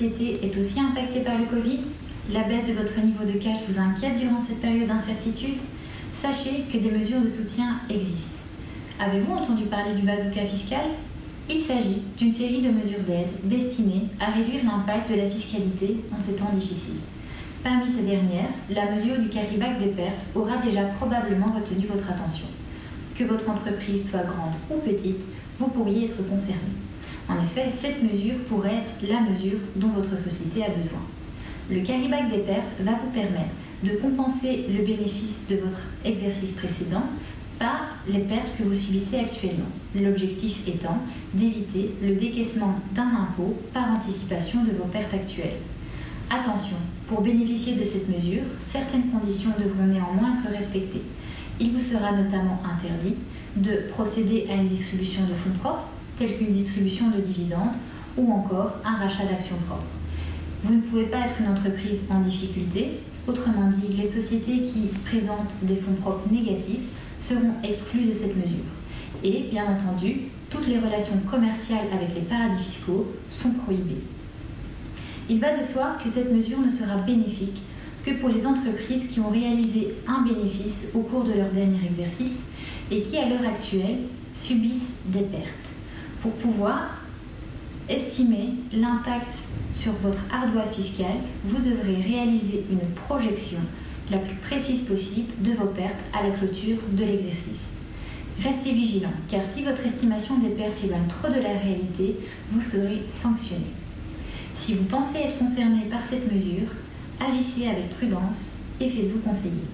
société est aussi impactée par le Covid? La baisse de votre niveau de cash vous inquiète durant cette période d'incertitude? Sachez que des mesures de soutien existent. Avez-vous entendu parler du bazooka fiscal? Il s'agit d'une série de mesures d'aide destinées à réduire l'impact de la fiscalité en ces temps difficiles. Parmi ces dernières, la mesure du carry-back des pertes aura déjà probablement retenu votre attention. Que votre entreprise soit grande ou petite, vous pourriez être concerné. En effet, cette mesure pourrait être la mesure dont votre société a besoin. Le carry-back des pertes va vous permettre de compenser le bénéfice de votre exercice précédent par les pertes que vous subissez actuellement. L'objectif étant d'éviter le décaissement d'un impôt par anticipation de vos pertes actuelles. Attention, pour bénéficier de cette mesure, certaines conditions devront néanmoins être respectées. Il vous sera notamment interdit de procéder à une distribution de fonds propres, telle qu'une distribution de dividendes ou encore un rachat d'actions propres. Vous ne pouvez pas être une entreprise en difficulté, autrement dit, les sociétés qui présentent des fonds propres négatifs seront exclus de cette mesure. Et, bien entendu, toutes les relations commerciales avec les paradis fiscaux sont prohibées. Il va de soi que cette mesure ne sera bénéfique que pour les entreprises qui ont réalisé un bénéfice au cours de leur dernier exercice et qui, à l'heure actuelle, subissent des pertes. Pour pouvoir estimer l'impact sur votre ardoise fiscale, vous devrez réaliser une projection la plus précise possible de vos pertes à la clôture de l'exercice. Restez vigilant, car si votre estimation des pertes s'éloigne trop de la réalité, vous serez sanctionné. Si vous pensez être concerné par cette mesure, agissez avec prudence et faites-vous conseiller.